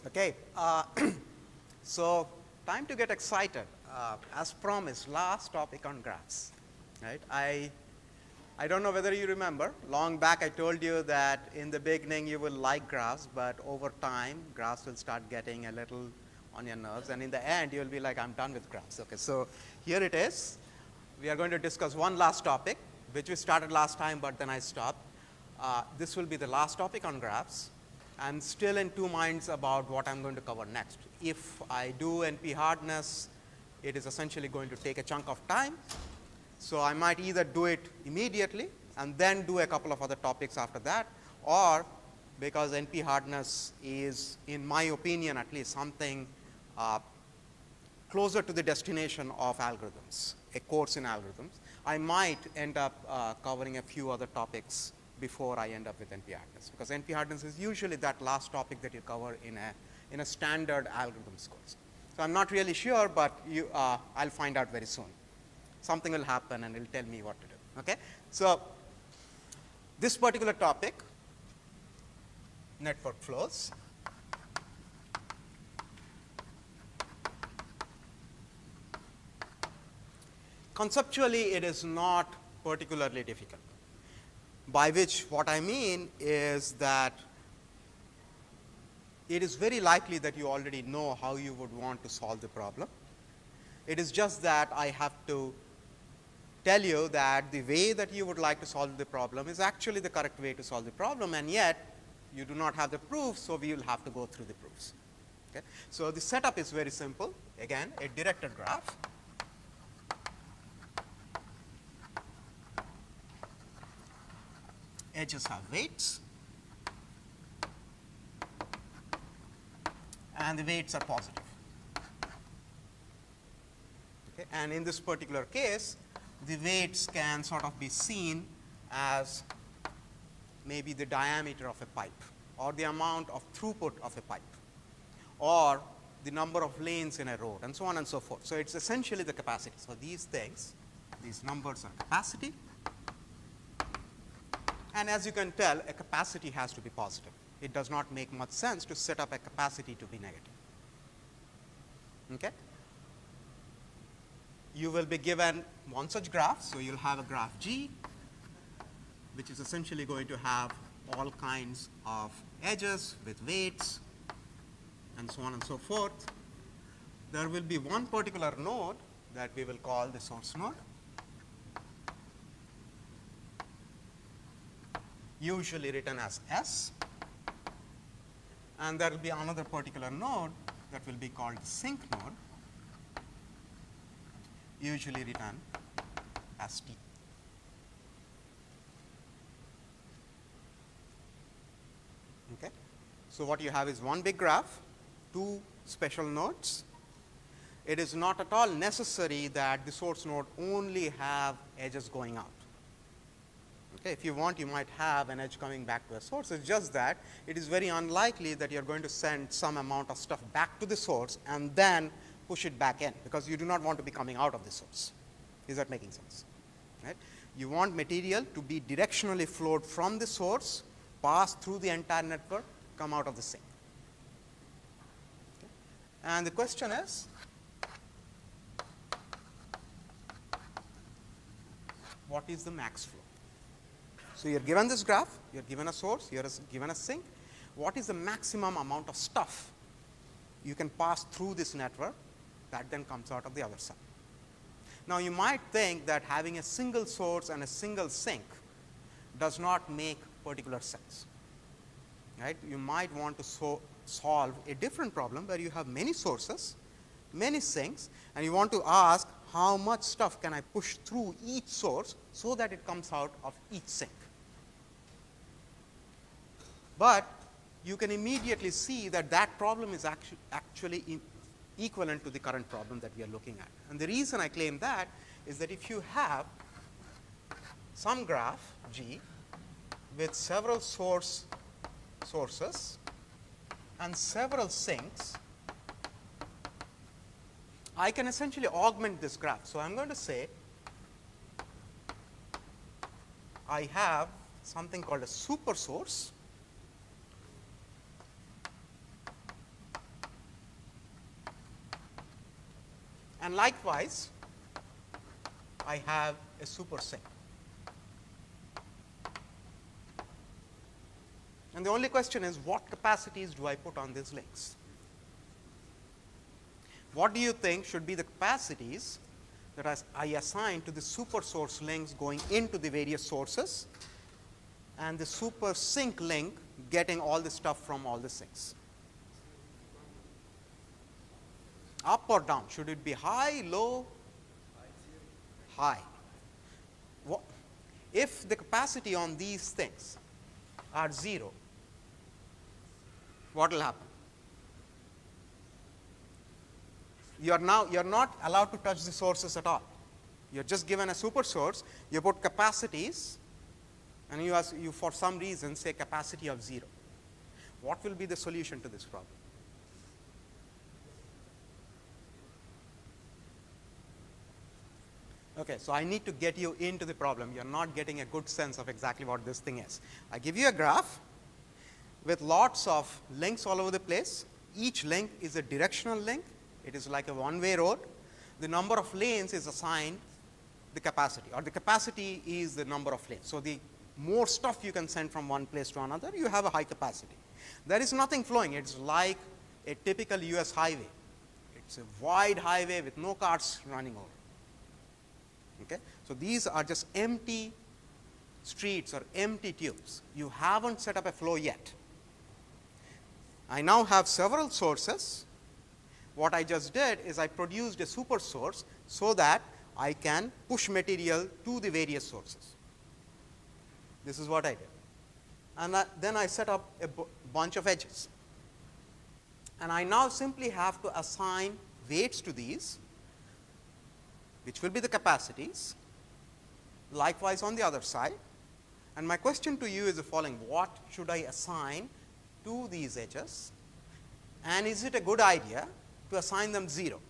Okay, so time to get excited. As promised, last topic on graphs, right? I don't know whether you remember, long back I told you that in the beginning you will like graphs, but over time graphs will start getting a little on your nerves, and in the end you will be like, I'm done with graphs. Okay, so here it is. We are going to discuss one last topic, which we started last time, but then I stopped. This will be the last topic on graphs. I'm still in two minds about what I'm going to cover next. If I do NP hardness, it is essentially going to take a chunk of time. So I might either do it immediately and then do a couple of other topics after that, or because NP hardness is, in my opinion at least, something closer to the destination of algorithms, a course in algorithms, I might end up covering a few other topics before I end up with NP hardness, because NP hardness is usually that last topic that you cover in a standard algorithms course. So I'm not really sure, but I'll find out very soon. Something will happen and it'll tell me what to do. Okay? So this particular topic, network flows, conceptually it is not particularly difficult. By which what I mean is that it is very likely that you already know how you would want to solve the problem. It is just that I have to tell you that the way that you would like to solve the problem is actually the correct way to solve the problem, and yet you do not have the proofs, so we will have to go through the proofs. Okay? So the setup is very simple. Again, a directed graph. Edges have weights, and the weights are positive. Okay? And in this particular case, the weights can sort of be seen as maybe the diameter of a pipe, or the amount of throughput of a pipe, or the number of lanes in a road, and so on and so forth. So it's essentially the capacity. So these things, these numbers are capacity. And as you can tell, a capacity has to be positive. It does not make much sense to set up a capacity to be negative. Okay? You will be given one such graph. So you'll have a graph G, which is essentially going to have all kinds of edges with weights and so on and so forth. There will be one particular node that we will call the source node, usually written as S, and there will be another particular node that will be called sink node, usually written as T. Okay? So what you have is one big graph, two special nodes. It is not at all necessary that the source node only have edges going out. Okay, if you want, you might have an edge coming back to a source. It's just that it is very unlikely that you're going to send some amount of stuff back to the source and then push it back in, because you do not want to be coming out of the source. Is that making sense? Right? You want material to be directionally flowed from the source, pass through the entire network, come out of the sink. Okay? And the question is, what is the max flow? So you're given this graph, you're given a source, you're given a sink. What is the maximum amount of stuff you can pass through this network that then comes out of the other side? Now you might think that having a single source and a single sink does not make particular sense. Right? You might want to solve a different problem where you have many sources, many sinks, and you want to ask how much stuff can I push through each source so that it comes out of each sink. But you can immediately see that that problem is actually equivalent to the current problem that we are looking at. And the reason I claim that is that if you have some graph G with several sources and several sinks, I can essentially augment this graph. So I'm going to say I have something called a super source And likewise, I have a super sink. And the only question is, what capacities do I put on these links? What do you think should be the capacities that I assign to the super source links going into the various sources, and the super sink link getting all the stuff from all the sinks? Up or down? Should it be high, low? High. If the capacity on these things are 0, what will happen? You are not allowed to touch the sources at all. You are just given a super source, you put capacities, and you for some reason say capacity of 0. What will be the solution to this problem? Okay, so I need to get you into the problem. You are not getting a good sense of exactly what this thing is. I give you a graph with lots of links all over the place. Each link is a directional link. It is like a one-way road. The number of lanes is assigned the capacity, or the capacity is the number of lanes. So the more stuff you can send from one place to another, you have a high capacity. There is nothing flowing. It's like a typical US highway. It's a wide highway with no cars running over. Okay? So these are just empty streets or empty tubes. You haven't set up a flow yet. I now have several sources. What I just did is I produced a super source so that I can push material to the various sources. This is what I did. And then I set up a bunch of edges. And I now simply have to assign weights to these, which will be the capacities, likewise on the other side. And my question to you is the following: what should I assign to these edges, and is it a good idea to assign them 0?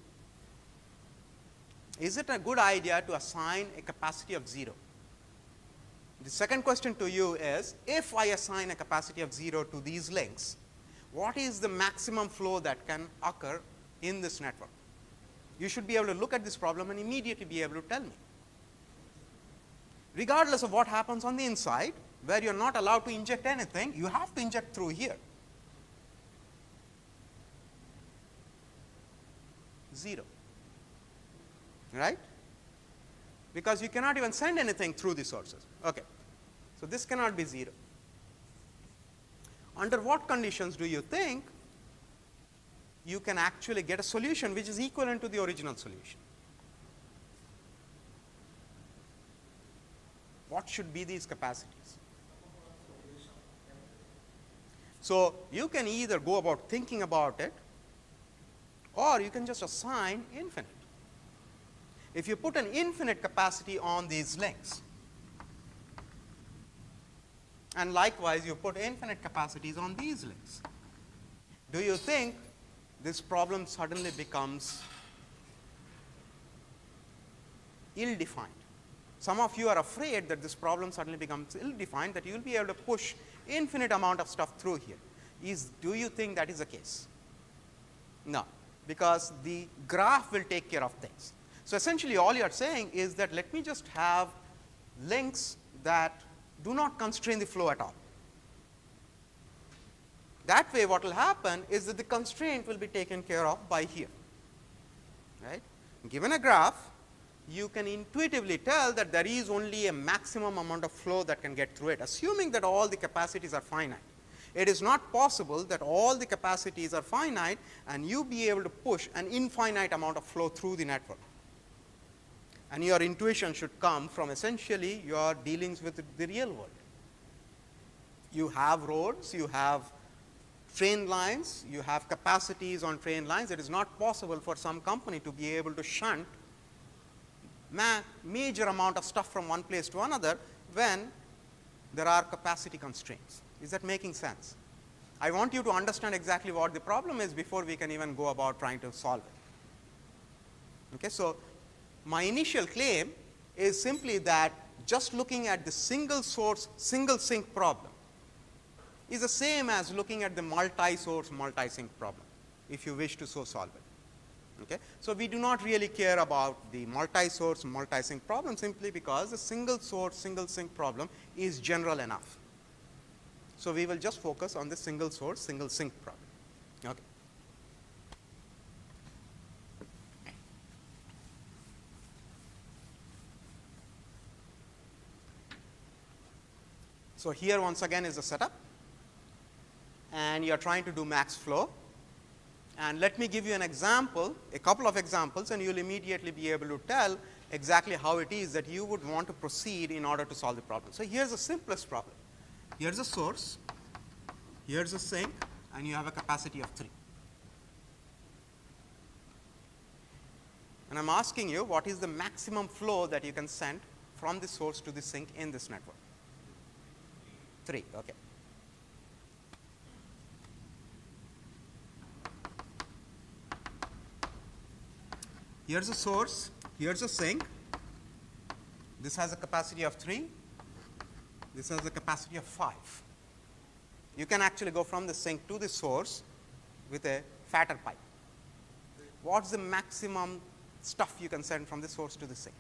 Is it a good idea to assign a capacity of 0? The second question to you is, if I assign a capacity of 0 to these links, what is the maximum flow that can occur in this network? You should be able to look at this problem and immediately be able to tell me. Regardless of what happens on the inside, where you are not allowed to inject anything, you have to inject through here. 0, right? Because you cannot even send anything through the sources. Okay. So this cannot be 0. Under what conditions do you think you can actually get a solution which is equivalent to the original solution? What should be these capacities? So you can either go about thinking about it, or you can just assign infinite. If you put an infinite capacity on these links, and likewise you put infinite capacities on these links, do you think this problem suddenly becomes ill-defined? Some of you are afraid that this problem suddenly becomes ill-defined, that you will be able to push infinite amount of stuff through here. Do you think that is the case? No, because the graph will take care of things. So essentially all you are saying is that let me just have links that do not constrain the flow at all. That way what will happen is that the constraint will be taken care of by here, right? Given a graph, you can intuitively tell that there is only a maximum amount of flow that can get through it, assuming that all the capacities are finite. It is not possible that all the capacities are finite and you be able to push an infinite amount of flow through the network. And your intuition should come from essentially your dealings with the real world. You have roads, you have train lines, you have capacities on train lines. It is not possible for some company to be able to shunt major amount of stuff from one place to another when there are capacity constraints. Is that making sense? I want you to understand exactly what the problem is before we can even go about trying to solve it. Okay, so my initial claim is simply that just looking at the single source, single sink problem is the same as looking at the multi-source, multi-sink problem, if you wish to so solve it. Okay. So, we do not really care about the multi-source, multi-sink problem simply because the single source, single sink problem is general enough. So, we will just focus on the single source, single sink problem. Okay. So, here once again is the setup, and you are trying to do max flow. And let me give you an example, a couple of examples, and you will immediately be able to tell exactly how it is that you would want to proceed in order to solve the problem. So, here is the simplest problem. Here is a source, here is a sink, and you have a capacity of 3. And I am asking you what is the maximum flow that you can send from the source to the sink in this network? 3. Okay. Here is a source, here is a sink. This has a capacity of 3, this has a capacity of 5. You can actually go from the sink to the source with a fatter pipe. What is the maximum stuff you can send from the source to the sink?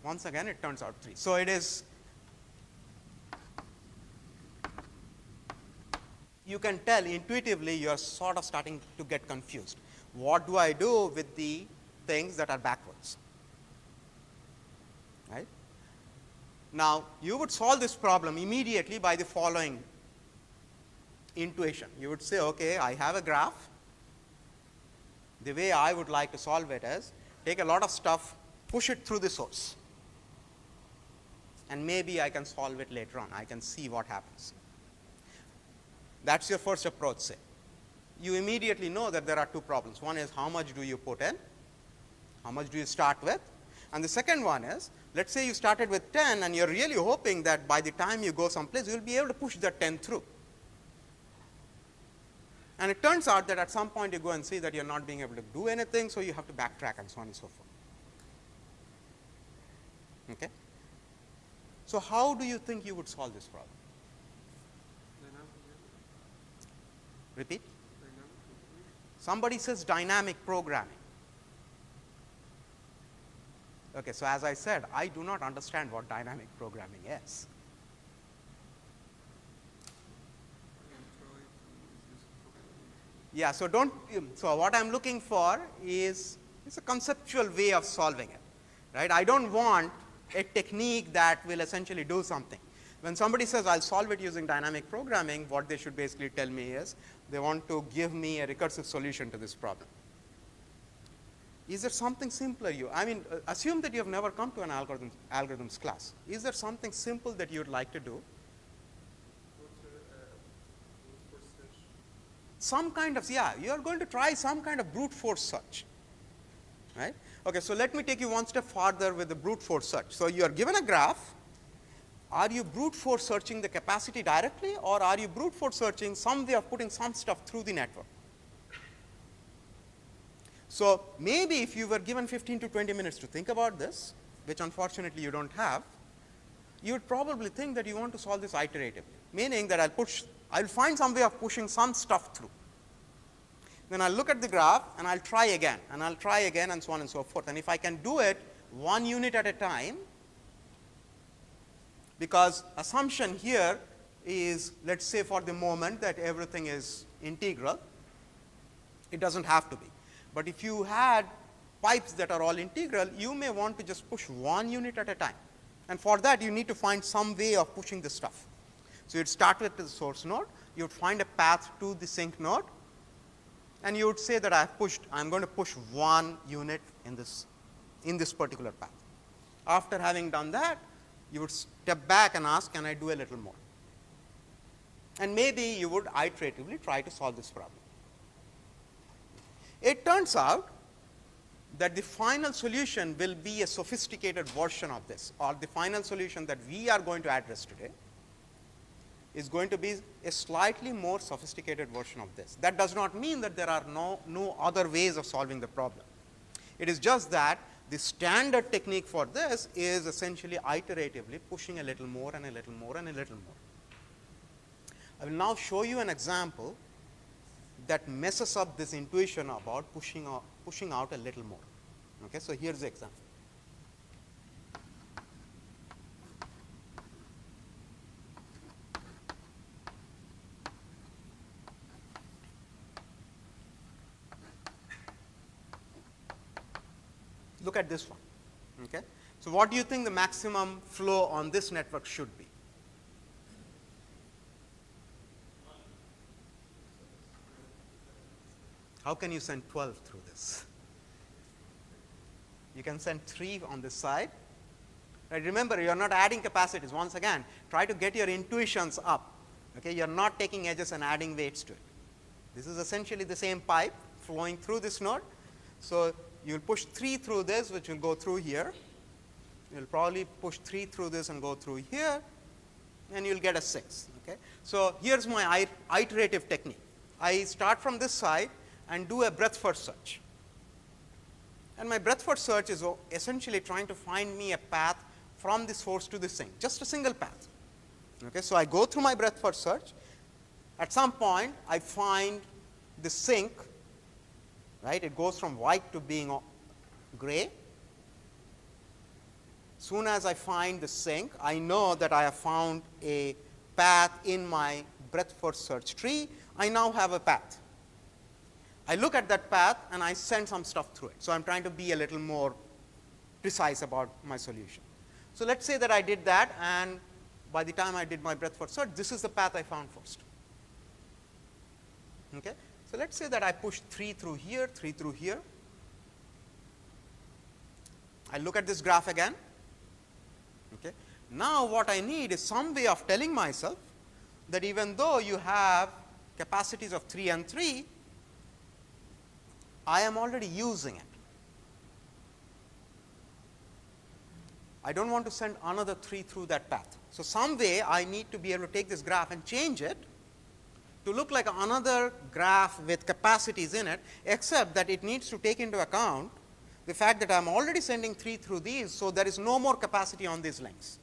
Once again, it turns out 3. So, it is, you can tell intuitively you are sort of starting to get confused. What do I do with the things that are backwards? Right? Now, you would solve this problem immediately by the following intuition. You would say, okay, I have a graph. The way I would like to solve it is take a lot of stuff, push it through the source, and maybe I can solve it later on. I can see what happens. That is your first approach, say. You immediately know that there are 2 problems. One is how much do you put in, how much do you start with, and the second one is, let us say you started with 10 and you are really hoping that by the time you go someplace, you will be able to push that 10 through. And it turns out that at some point you go and see that you are not being able to do anything, so you have to backtrack and so on and so forth. Okay? So, how do you think you would solve this problem? Repeat? Somebody says dynamic programming. Okay, so as I said, I do not understand what dynamic programming is. Yeah, so so what I am looking for is a conceptual way of solving it, right? I don't want a technique that will essentially do something. When somebody says I will solve it using dynamic programming, what they should basically tell me is they want to give me a recursive solution to this problem. Is there something simpler assume that you have never come to an algorithms class. Is there something simple that you would like to do? Some kind of, you are going to try some kind of brute force search, right? Okay, so let me take you one step farther with the brute force search. So, you are given a graph. Are you brute force searching the capacity directly, or are you brute force searching some way of putting some stuff through the network? So, maybe if you were given 15 to 20 minutes to think about this, which unfortunately you do not have, you would probably think that you want to solve this iteratively, meaning that I will find some way of pushing some stuff through. Then I will look at the graph and I will try again, and I will try again, and so on and so forth. And if I can do it 1 unit at a time, because assumption here is, let us say for the moment, that everything is integral. It does not have to be. But if you had pipes that are all integral, you may want to just push 1 unit at a time. And for that, you need to find some way of pushing the stuff. So, you would start with the source node, you would find a path to the sink node, and you would say that I am going to push 1 unit in this particular path. After having done that, you would step back and ask, can I do a little more? And maybe you would iteratively try to solve this problem. It turns out that the final solution will be a sophisticated version of this, or the final solution that we are going to address today is going to be a slightly more sophisticated version of this. That does not mean that there are no other ways of solving the problem. It is just that the standard technique for this is essentially iteratively pushing a little more and a little more and a little more. I will now show you an example that messes up this intuition about pushing out a little more. Okay, so here's the example. Look at this one. Okay, so what do you think the maximum flow on this network should be? How can you send 12 through this? You can send 3 on this side. Right, remember, you are not adding capacities. Once again, try to get your intuitions up. Okay, you are not taking edges and adding weights to it. This is essentially the same pipe flowing through this node. So you will push 3 through this, which will go through here. You will probably push 3 through this and go through here, and you will get a 6. Okay? So here's my iterative technique. I start from this side and do a breadth first search. And my breadth first search is essentially trying to find me a path from this source to this sink, just a single path. Okay, so I go through my breadth first search. At some point, I find the sink, right? It goes from white to being gray. Soon as I find the sink, I know that I have found a path in my breadth first search tree. I now have a path. I look at that path and I send some stuff through it. So I'm trying to be a little more precise about my solution. So let's say that I did that, and by the time I did my breadth first search, this is the path I found first. Okay? So let's say that I push 3 through here, 3 through here. I look at this graph again. Okay? Now what I need is some way of telling myself that even though you have capacities of 3 and 3, I am already using it. I don't want to send another 3 through that path. So some way I need to be able to take this graph and change it to look like another graph with capacities in it, except that it needs to take into account the fact that I am already sending 3 through these, so there is no more capacity on these lengths.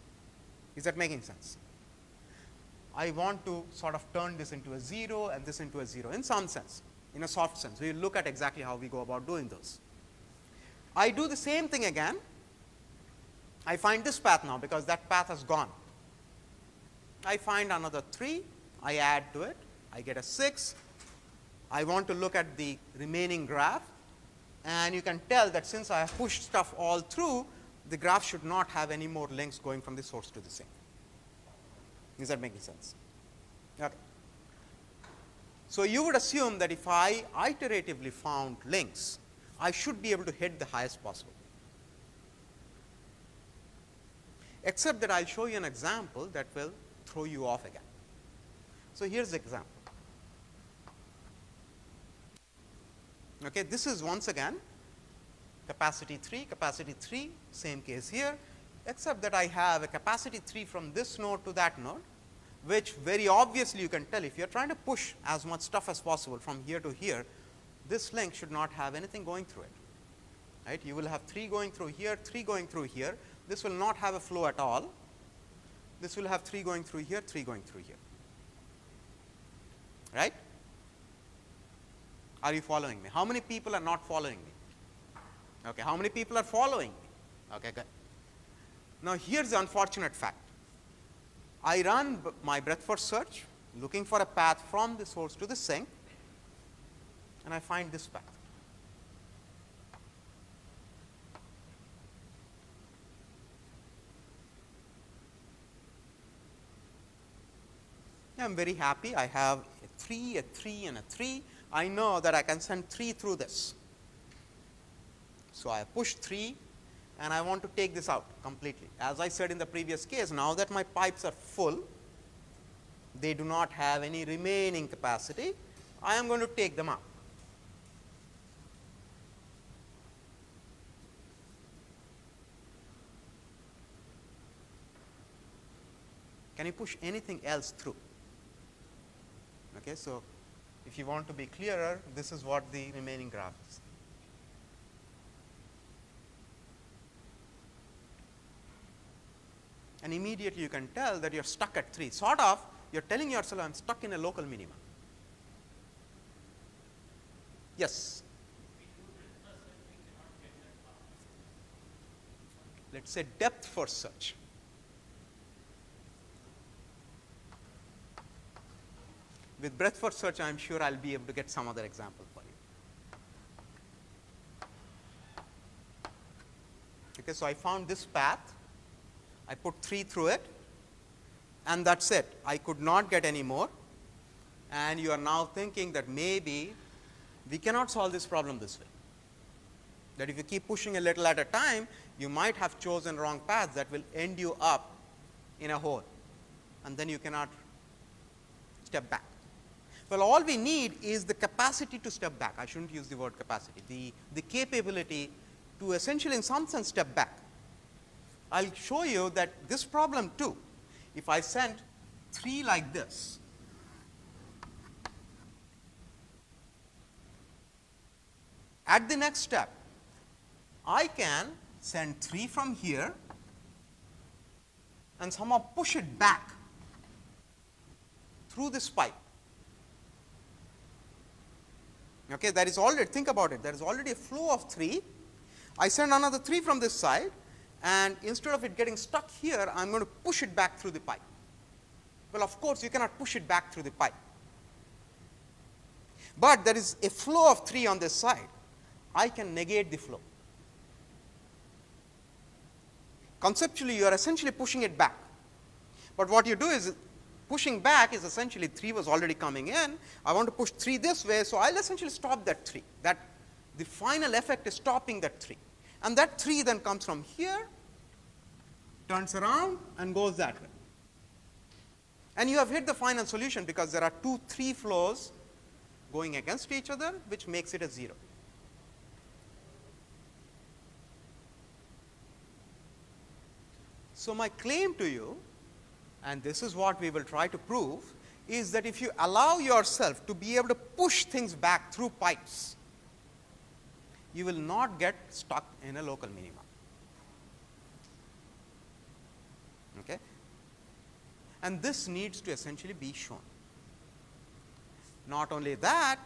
Is that making sense? I want to sort of turn this into a 0 and this into a 0 in some sense, in a soft sense. We will look at exactly how we go about doing those. I do the same thing again. I find this path now because that path has gone. I find another 3, I add to it, I get a 6. I want to look at the remaining graph, and you can tell that since I have pushed stuff all through, the graph should not have any more links going from the source to the sink. Is that making sense? Okay. So you would assume that if I iteratively found links, I should be able to hit the highest possible. Except that I'll show you an example that will throw you off again. So here's the example. Okay, this is once again capacity 3, same case here, except that I have a capacity 3 from this node to that node, which very obviously you can tell if you're trying to push as much stuff as possible from here to here, this link should not have anything going through it. Right? You will have 3 going through here, 3 going through here. This will not have a flow at all. This will have 3 going through here, 3 going through here. Right? Are you following me? How many people are not following me? Okay, how many people are following me? Okay, good. Now here's the unfortunate fact. I run my breadth first search, looking for a path from the source to the sink, and I find this path. I am very happy. I have a 3, a 3, and a 3. I know that I can send 3 through this. So I push 3, and I want to take this out completely. As I said in the previous case, now that my pipes are full, they do not have any remaining capacity, I am going to take them out. Can you push anything else through? Okay, so if you want to be clearer, this is what the remaining graph is. And immediately you can tell that you're stuck at 3. Sort of, you're telling yourself, I'm stuck in a local minima. Yes. Let's say depth first search. With breadth first search, I'm sure I'll be able to get some other example for you. Okay, so I found this path. I put 3 through it, and that's it. I could not get any more. And you are now thinking that maybe we cannot solve this problem this way. That if you keep pushing a little at a time, you might have chosen wrong paths that will end you up in a hole, and then you cannot step back. Well, all we need is the capacity to step back. I shouldn't use the word capacity, the capability to essentially in some sense step back. I'll show you that this problem too, if I send 3 like this, at the next step, I can send 3 from here and somehow push it back through this pipe. Okay, there is already, think about it, there is already a flow of 3. I send another 3 from this side, and instead of it getting stuck here, I'm going to push it back through the pipe. Well, of course, you cannot push it back through the pipe. But there is a flow of 3 on this side. I can negate the flow. Conceptually, you are essentially pushing it back. But what you do is, pushing back is essentially 3 was already coming in. I want to push 3 this way, so I'll essentially stop that 3. That the final effect is stopping that 3. And that 3 then comes from here, turns around, and goes that way. And you have hit the final solution because there are 2 3 flows going against each other, which makes it a 0. So my claim to you, and this is what we will try to prove, is that if you allow yourself to be able to push things back through pipes, you will not get stuck in a local minima. Okay? And this needs to essentially be shown. Not only that,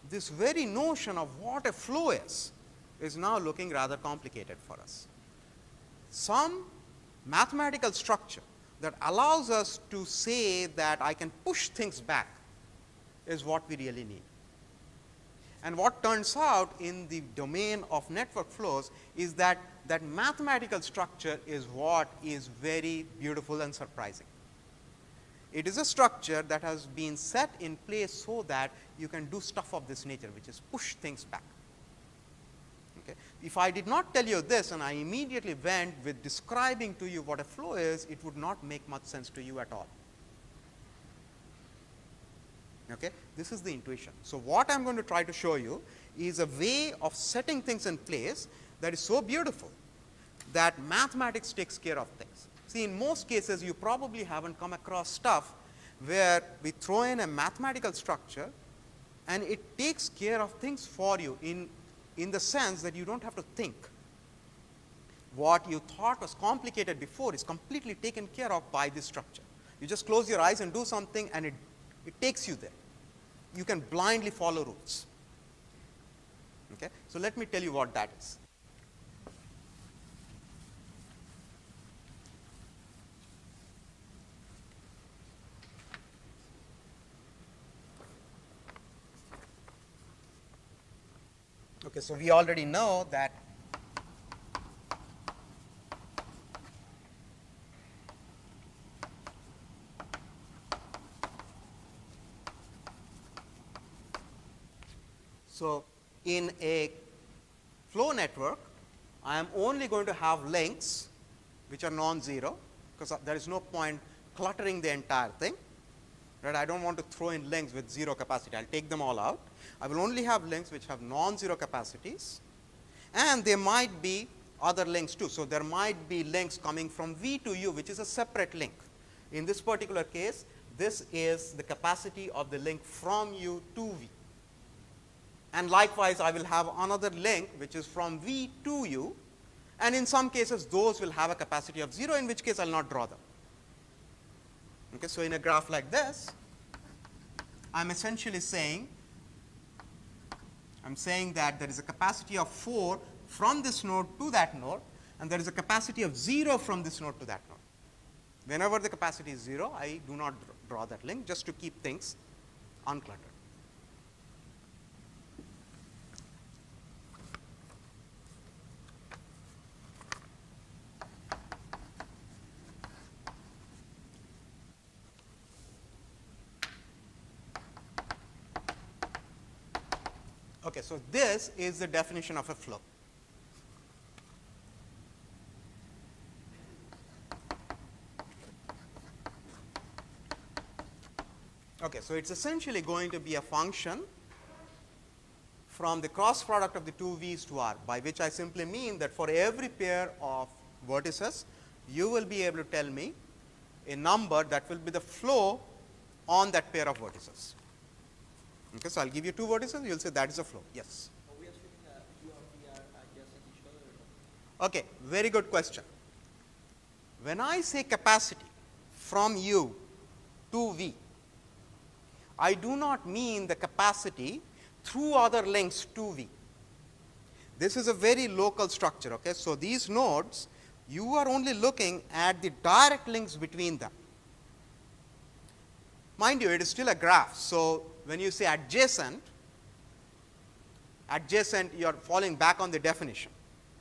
this very notion of what a flow is now looking rather complicated for us. Some mathematical structure that allows us to say that I can push things back is what we really need. And what turns out in the domain of network flows is that that mathematical structure is what is very beautiful and surprising. It is a structure that has been set in place so that you can do stuff of this nature, which is push things back. Okay. If I did not tell you this and I immediately went with describing to you what a flow is, it would not make much sense to you at all. Okay. This is the intuition. So what I'm going to try to show you is a way of setting things in place that is so beautiful that mathematics takes care of things. See, in most cases, you probably haven't come across stuff where we throw in a mathematical structure and it takes care of things for you in the sense that you don't have to think. What you thought was complicated before is completely taken care of by this structure. You just close your eyes and do something and it takes you there. You can blindly follow rules. Okay? So let me tell you what that is. Okay, so we already know that so in a flow network, I am only going to have links which are non-zero because there is no point cluttering the entire thing. Right? I don't want to throw in links with 0 capacity. I'll take them all out. I will only have links which have non-zero capacities, and there might be other links too. So there might be links coming from V to U, which is a separate link. In this particular case, this is the capacity of the link from U to V. And likewise, I will have another link which is from V to U, and in some cases, those will have a capacity of 0, in which case I will not draw them. Okay, so in a graph like this, I am essentially saying I am saying that there is a capacity of 4 from this node to that node, and there is a capacity of 0 from this node to that node. Whenever the capacity is 0, I do not draw that link, just to keep things uncluttered. Okay, so this is the definition of a flow. Okay, so it's essentially going to be a function from the cross product of the two V's to R, by which I simply mean that for every pair of vertices, you will be able to tell me a number that will be the flow on that pair of vertices. Okay, so I'll give you two vertices, you'll say that is a flow. Yes. Are we assuming that U and V are adjacent each other or not? Okay, very good question. When I say capacity from U to V, I do not mean the capacity through other links to V. This is a very local structure. Okay? So, these nodes, you are only looking at the direct links between them. Mind you, it is still a graph. So, when you say adjacent, you are falling back on the definition.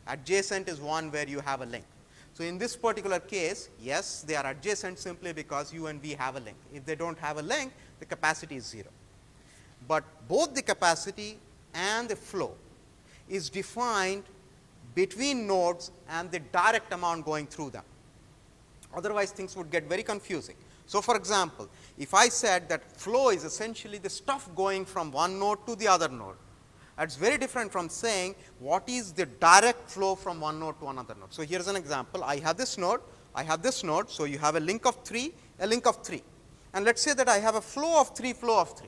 Adjacent is one where you have a link. So, in this particular case, yes, they are adjacent simply because U and V have a link. If they do not have a link, the capacity is 0. But both the capacity and the flow is defined between nodes and the direct amount going through them. Otherwise, things would get very confusing. So, for example, if I said that flow is essentially the stuff going from one node to the other node, that is very different from saying what is the direct flow from one node to another node. So, here is an example. I have this node, I have this node. So, you have a link of 3, a link of 3. And let us say that I have a flow of 3, flow of 3.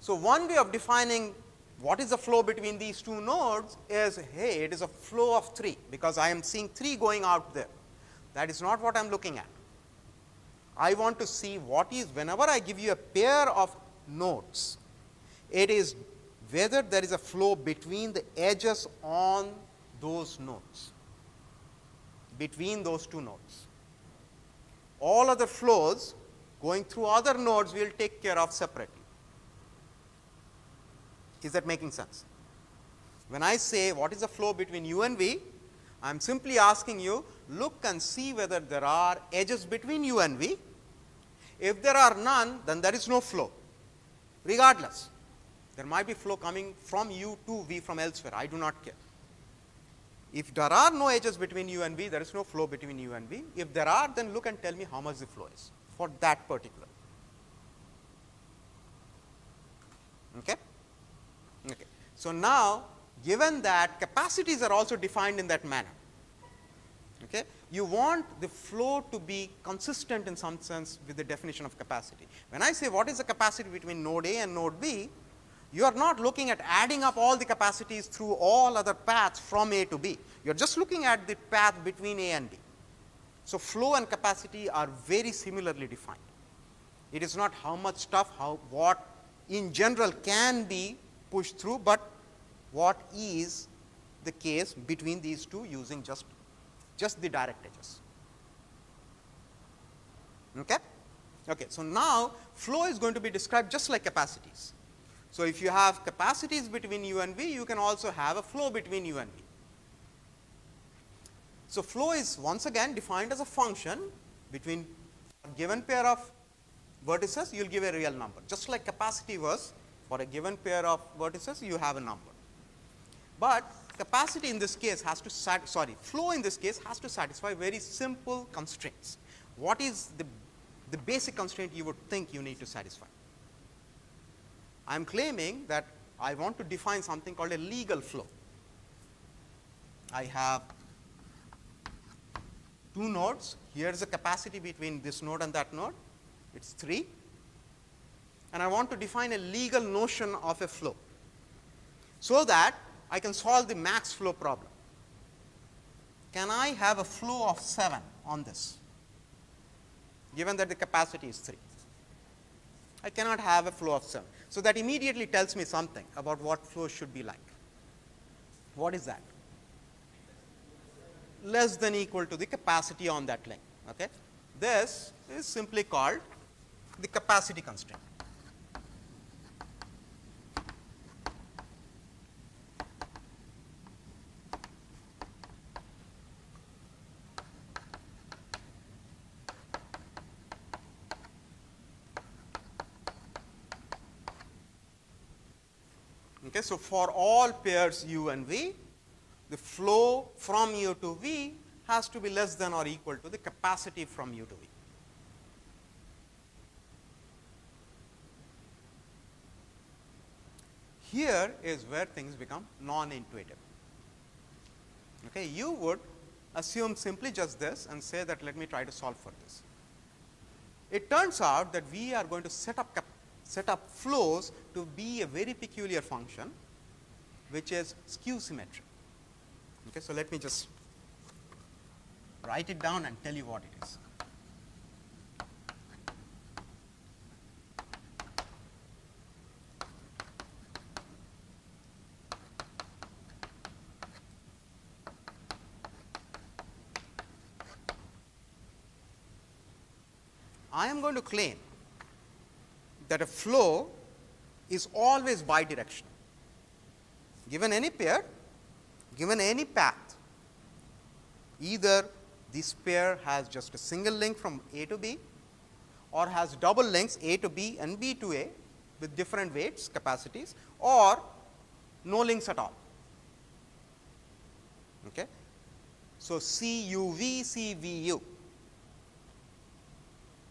So, one way of defining what is the flow between these two nodes is, hey, it is a flow of 3, because I am seeing 3 going out there. That is not what I am looking at. I want to see what is, whenever I give you a pair of nodes, it is whether there is a flow between the edges on those nodes, between those two nodes. All other flows going through other nodes we will take care of separately. Is that making sense? When I say what is the flow between U and V, I am simply asking you, look and see whether there are edges between U and V. If there are none, then there is no flow, regardless. There might be flow coming from U to V from elsewhere, I do not care. If there are no edges between U and V, there is no flow between U and V. If there are, then look and tell me how much the flow is for that particular. Okay? Okay. So, now given that capacities are also defined in that manner, okay, you want the flow to be consistent in some sense with the definition of capacity. When I say what is the capacity between node A and node B, you are not looking at adding up all the capacities through all other paths from A to B. You are just looking at the path between A and B. So, flow and capacity are very similarly defined. It is not how much stuff, what in general can be pushed through, but what is the case between these two using just the direct edges. Okay? Okay. So, now flow is going to be described just like capacities. So, if you have capacities between U and V, you can also have a flow between U and V. So, flow is once again defined as a function between a given pair of vertices, you will give a real number. Just like capacity was, for a given pair of vertices, you have a number. But capacity in this case has to flow in this case has to satisfy very simple constraints. What is the basic constraint you would think you need to satisfy? I am claiming that I want to define something called a legal flow. I have two nodes. Here is the capacity between this node and that node. It is 3. And I want to define a legal notion of a flow, so that I can solve the max flow problem. Can I have a flow of 7 on this, given that the capacity is 3? I cannot have a flow of 7. So, that immediately tells me something about what flow should be like. What is that? Less than equal to the capacity on that link. Okay? This is simply called the capacity constraint. Okay, so, for all pairs u and v, the flow from u to v has to be less than or equal to the capacity from u to v. Here is where things become non-intuitive. Okay, you would assume simply just this and say that let me try to solve for this. It turns out that we are going to set up flows to be a very peculiar function, which is skew symmetric. Okay, so, let me just write it down and tell you what it is. I am going to claim that a flow is always bidirectional. Given any pair, given any path, either this pair has just a single link from A to B or has double links A to B and B to A with different weights, capacities, or no links at all. Okay. So, CUV, CVU,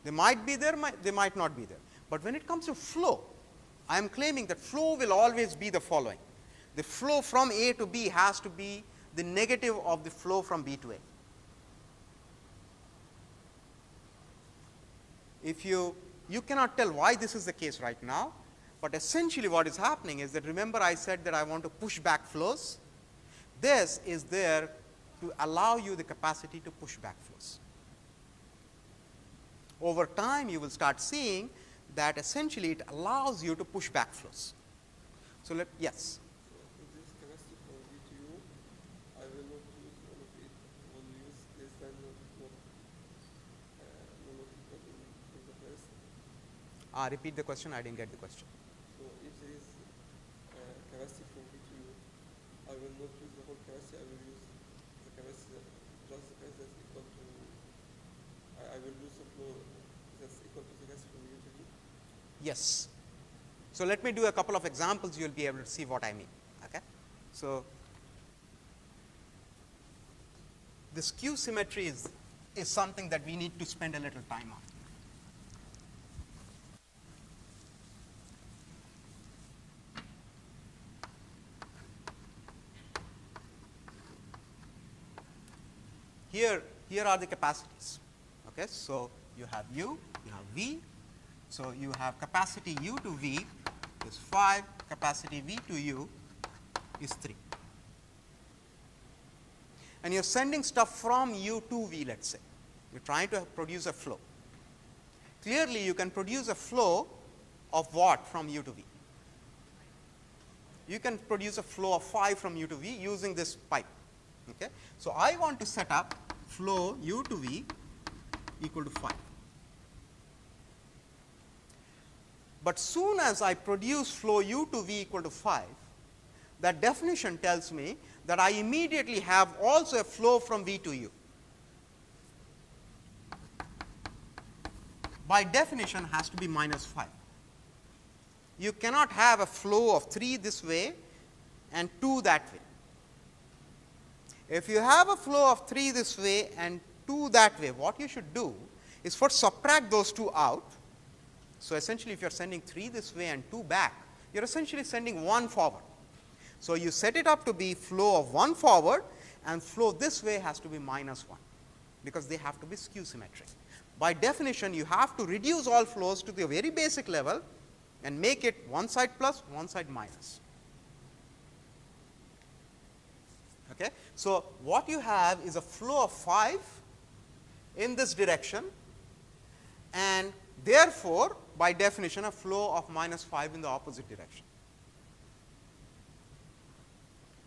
they might be there, they might not be there. But when it comes to flow, I am claiming that flow will always be the following. The flow from A to B has to be the negative of the flow from B to A. If you cannot tell why this is the case right now, but essentially what is happening is that, remember I said that I want to push back flows. This is there to allow you the capacity to push back flows. Over time, you will start seeing that essentially it allows you to push back flows. So, yes. So in this capacity for V2U, I will not use all of it. I will use less than not equal in the first. Repeat the question. I didn't get the question. So if there is capacity from V2U, I will not use the whole capacity. I will use the capacity, just the capacity that's equal to. I will use the flow that's equal to the capacity from U to V. Yes. So, let me do a couple of examples, you will be able to see what I mean. Okay. So, the skew symmetry is something that we need to spend a little time on. Here are the capacities. Okay. So, you have U, you have V. So, you have capacity U to V is 5, capacity V to U is 3. And you are sending stuff from U to V, let us say. You are trying to produce a flow. Clearly, you can produce a flow of what from U to V? You can produce a flow of 5 from U to V using this pipe. Okay. So, I want to set up flow U to V equal to 5. But soon as I produce flow U to V equal to 5, that definition tells me that I immediately have also a flow from V to U. By definition has to be minus 5. You cannot have a flow of 3 this way and 2 that way. If you have a flow of 3 this way and 2 that way, what you should do is first subtract those 2 out. So, essentially if you are sending 3 this way and 2 back, you are essentially sending 1 forward. So, you set it up to be flow of 1 forward and flow this way has to be minus 1, because they have to be skew symmetric. By definition, you have to reduce all flows to the very basic level and make it one side plus, one side minus. Okay. So, what you have is a flow of 5 in this direction, and therefore, by definition, a flow of -5 in the opposite direction.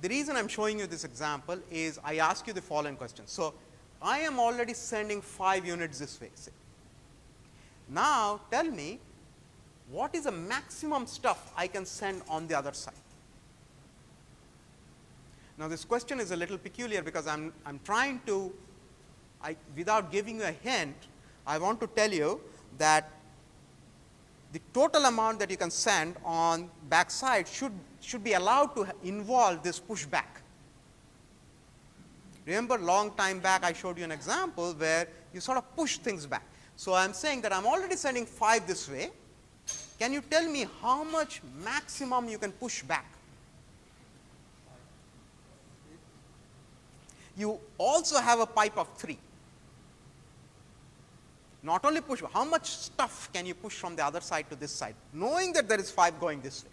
The reason I am showing you this example is I ask you the following question. So, I am already sending 5 units this way. Say. Now, tell me what is the maximum stuff I can send on the other side. Now, this question is a little peculiar because I'm trying to, without giving you a hint, I want to tell you that the total amount that you can send on back side should be allowed to involve this pushback. Remember, long time back I showed you an example where you sort of push things back. So, I am saying that I am already sending 5 this way. Can you tell me how much maximum you can push back? You also have a pipe of 3. Not only push, how much stuff can you push from the other side to this side, knowing that there is 5 going this way?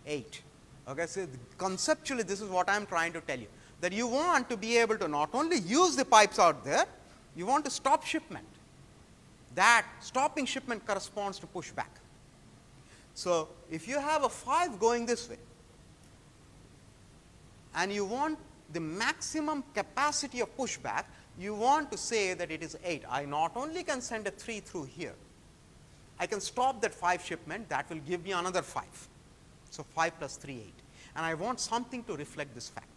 8. Okay, so conceptually, this is what I am trying to tell you, that you want to be able to not only use the pipes out there, you want to stop shipment. That stopping shipment corresponds to pushback. So, if you have a 5 going this way, and you want the maximum capacity of pushback, you want to say that it is 8. I not only can send a 3 through here, I can stop that 5 shipment, that will give me another 5. So, 5 plus 3, 8. And I want something to reflect this fact.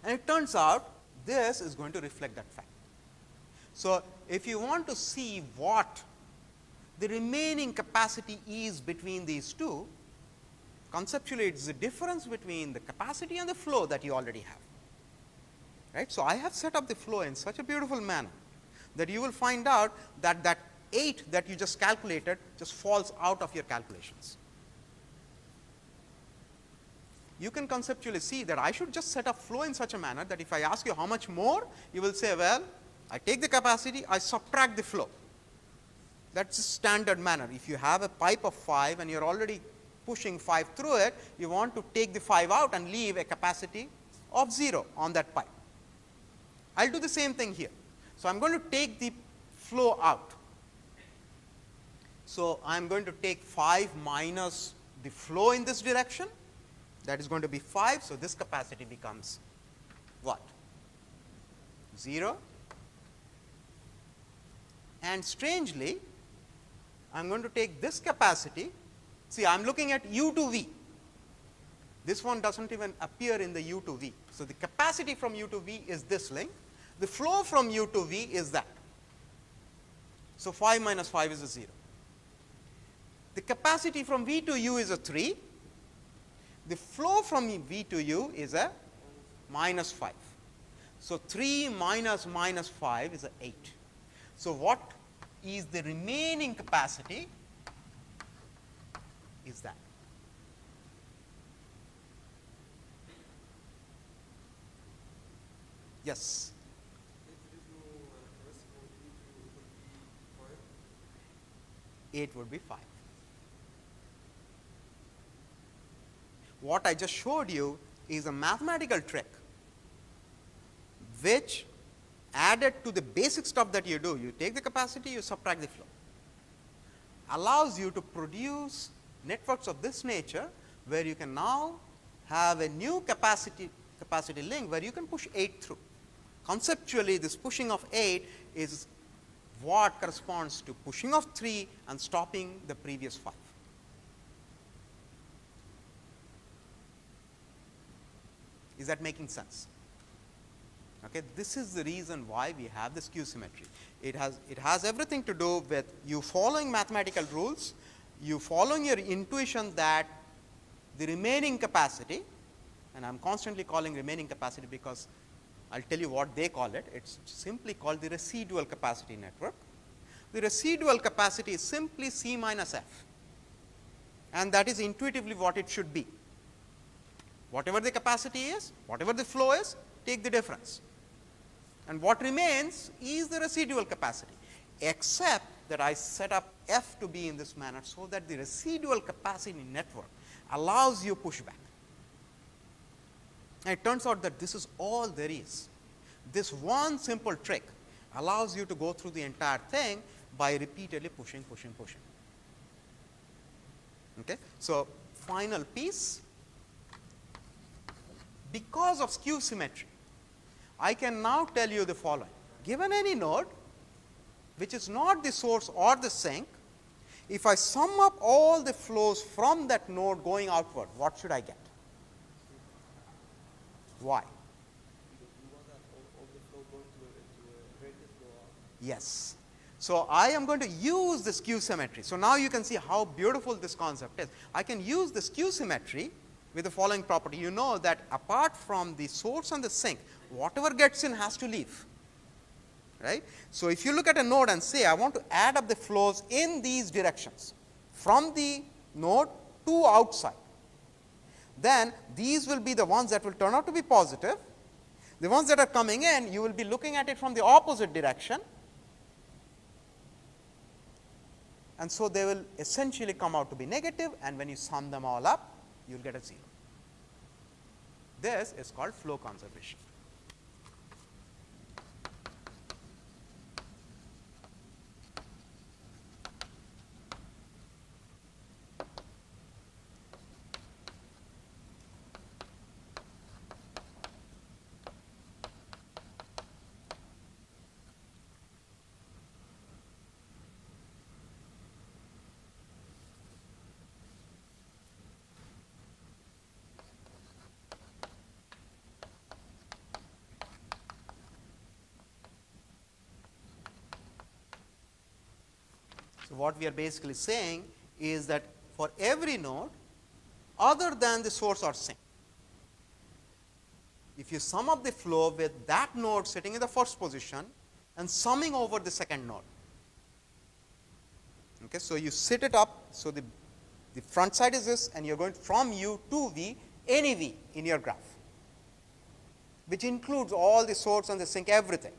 And it turns out this is going to reflect that fact. So, if you want to see what the remaining capacity is between these two, conceptually it is the difference between the capacity and the flow that you already have. Right? So, I have set up the flow in such a beautiful manner that you will find out that that 8 that you just calculated just falls out of your calculations. You can conceptually see that I should just set up flow in such a manner that if I ask you how much more, you will say, well, I take the capacity, I subtract the flow. That is a standard manner. If you have a pipe of 5 and you are already pushing 5 through it, you want to take the 5 out and leave a capacity of 0 on that pipe. I will do the same thing here. So, I am going to take the flow out. So, I am going to take 5 minus the flow in this direction, that is going to be 5. So, this capacity becomes what? 0. And strangely, I am going to take this capacity. See, I am looking at U to V. This one does not even appear in the U to V. So, the capacity from U to V is this link. The flow from U to V is that. So, 5 minus 5 is a 0. The capacity from V to U is a 3. The flow from V to U is a minus 5. So, 3 minus minus 5 is a 8. So, what is the remaining capacity is that. Yes. It would be 5. What I just showed you is a mathematical trick which added to the basic stuff that you do. You take the capacity, you subtract the flow. Allows you to produce networks of this nature where you can now have a new capacity link where you can push 8 through. Conceptually, this pushing of 8 is what corresponds to pushing of 3 and stopping the previous 5. Is that making sense? Okay, this is the reason why we have this Q symmetry. It has everything to do with you following mathematical rules, you following your intuition that the remaining capacity, and I am constantly calling remaining capacity because I will tell you what they call it. It is simply called the residual capacity network. The residual capacity is simply C minus F, and that is intuitively what it should be. Whatever the capacity is, whatever the flow is, take the difference. And what remains is the residual capacity, except that I set up F to be in this manner so that the residual capacity network allows you pushback. And it turns out that this is all there is. This one simple trick allows you to go through the entire thing by repeatedly pushing. Okay. So, final piece, because of skew symmetry, I can now tell you the following. Given any node which is not the source or the sink, if I sum up all the flows from that node going outward, what should I get? Why? Because you want that all the flow going to a radius flow out. Yes. So, I am going to use the skew symmetry. So, now you can see how beautiful this concept is. I can use the skew symmetry with the following property. You know that apart from the source and the sink, whatever gets in has to leave, right. So, if you look at a node and say I want to add up the flows in these directions from the node to outside, then these will be the ones that will turn out to be positive. The ones that are coming in, you will be looking at it from the opposite direction, and so they will essentially come out to be negative, and when you sum them all up, you will get a 0. This is called flow conservation. So, what we are basically saying is that for every node other than the source or sink, if you sum up the flow with that node sitting in the first position and summing over the second node. Okay, so, you sit it up. So, the front side is this, and you are going from U to V, any V in your graph, which includes all the source and the sink, everything.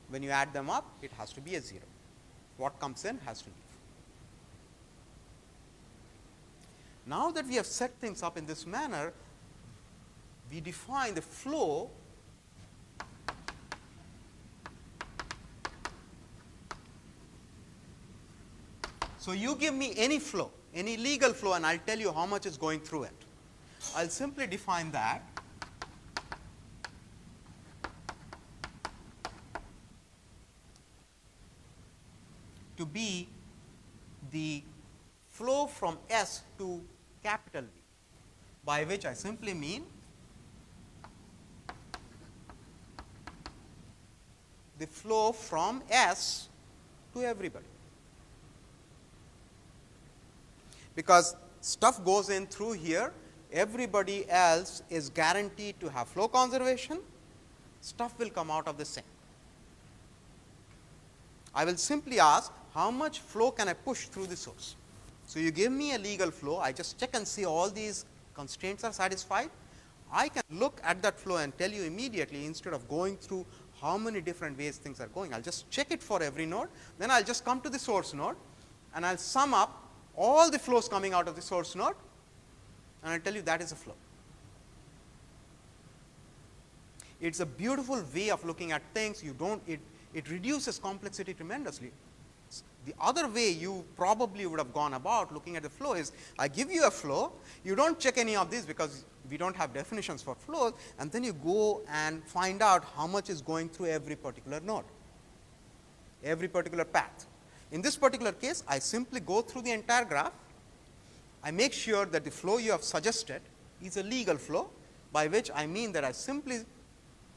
When you add them up, it has to be a 0. What comes in has to leave. Now that we have set things up in this manner, we define the flow so you give me any flow, any legal flow, and I'll tell you how much is going through it. I'll simply define that to be the flow from S to capital V, by which I simply mean the flow from S to everybody. Because stuff goes in through here, everybody else is guaranteed to have flow conservation, stuff will come out of the sink. I will simply ask how much flow can I push through the source. So, you give me a legal flow, I just check and see all these constraints are satisfied. I can look at that flow and tell you immediately, instead of going through how many different ways things are going, I will just check it for every node, then I will just come to the source node and I will sum up all the flows coming out of the source node, and I will tell you that is a flow. It is a beautiful way of looking at things. You don't, it reduces complexity tremendously. The other way you probably would have gone about looking at the flow is, I give you a flow, you do not check any of these because we do not have definitions for flows, and then you go and find out how much is going through every particular node, every particular path. In this particular case, I simply go through the entire graph, I make sure that the flow you have suggested is a legal flow, by which I mean that I simply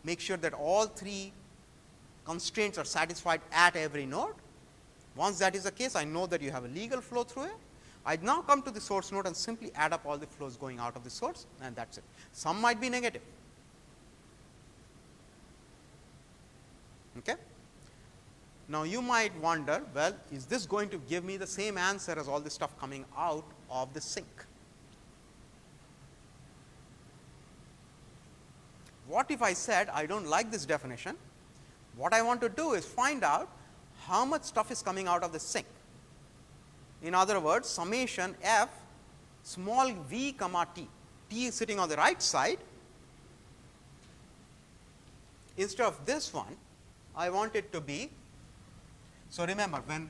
make sure that all three constraints are satisfied at every node. Once that is the case, I know that you have a legal flow through it. I now come to the source node and simply add up all the flows going out of the source, and that is it. Some might be negative. Okay? Now, you might wonder, well, is this going to give me the same answer as all the stuff coming out of the sink? What if I said I do not like this definition? What I want to do is find out how much stuff is coming out of the sink. In other words, summation f small v comma t, t is sitting on the right side. Instead of this one, I want it to be, so remember when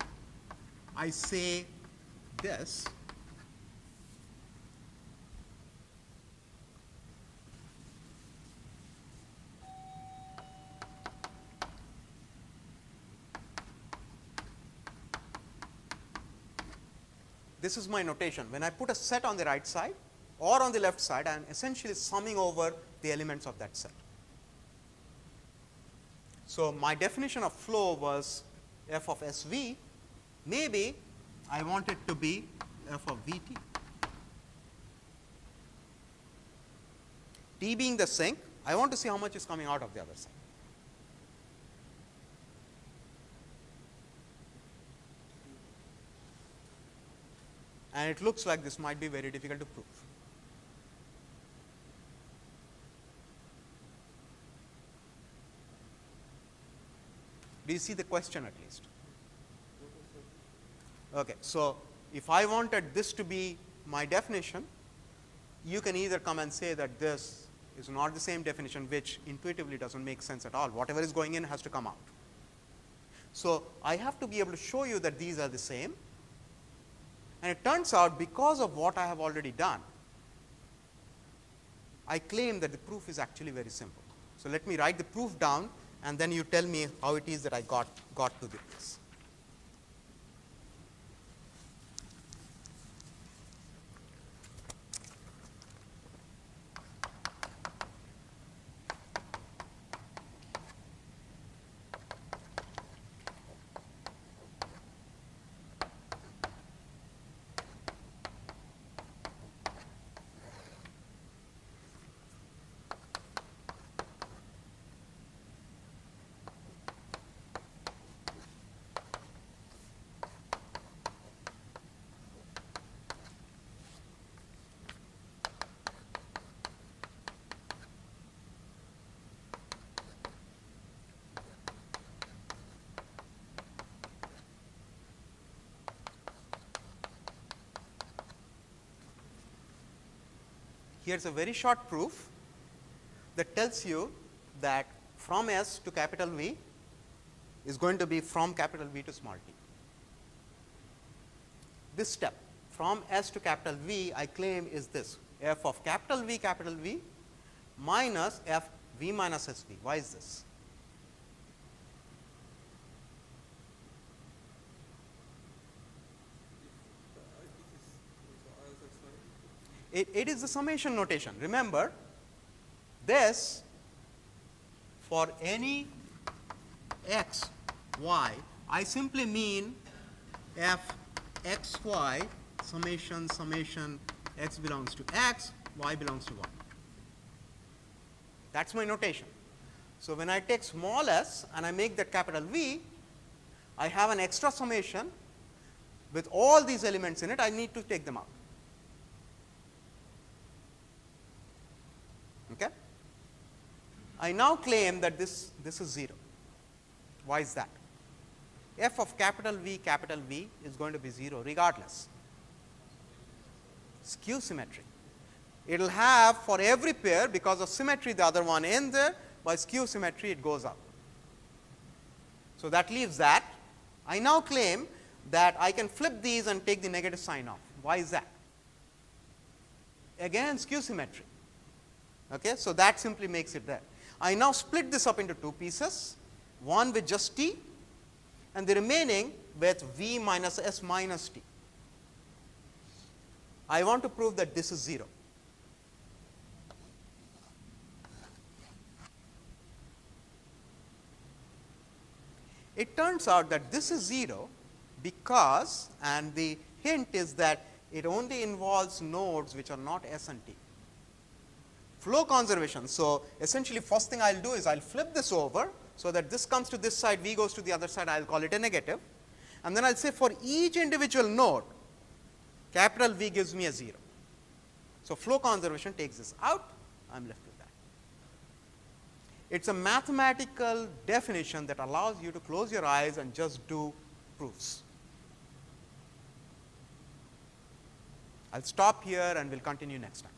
I say this, this is my notation. When I put a set on the right side or on the left side, I am essentially summing over the elements of that set. So my definition of flow was f of SV. Maybe I want it to be f of Vt. T being the sink, I want to see how much is coming out of the other side. And it looks like this might be very difficult to prove. Do you see the question at least? Okay, so if I wanted this to be my definition, you can either come and say that this is not the same definition, which intuitively doesn't make sense at all. Whatever is going in has to come out. So I have to be able to show you that these are the same. And it turns out, because of what I have already done, I claim that the proof is actually very simple. So let me write the proof down, and then you tell me how it is that I got to this. Here is a very short proof that tells you that from S to capital V is going to be from capital V to small t. This step from S to capital V, I claim, is this f of capital V minus f V minus S V. Why is this? It is the summation notation. Remember, this for any x, y, I simply mean f x y summation x belongs to x, y belongs to y. That is my notation. So when I take small s and I make that capital V, I have an extra summation with all these elements in it. I need to take them out. Okay? I now claim that this is 0. Why is that? F of capital V is going to be 0 regardless. Skew symmetry. It will have for every pair, because of symmetry the other one in there, by skew symmetry it goes up. So that leaves that. I now claim that I can flip these and take the negative sign off. Why is that? Again, skew symmetry. Okay, so that simply makes it there. I now split this up into two pieces, one with just t and the remaining with V minus S minus t. I want to prove that this is 0. It turns out that this is 0 because, and the hint is that it only involves nodes which are not S and T. Flow conservation. So essentially, first thing I will do is I will flip this over so that this comes to this side, V goes to the other side, I will call it a negative. And then I will say for each individual node, capital V gives me a 0. So flow conservation takes this out, I am left with that. It is a mathematical definition that allows you to close your eyes and just do proofs. I will stop here and we will continue next time.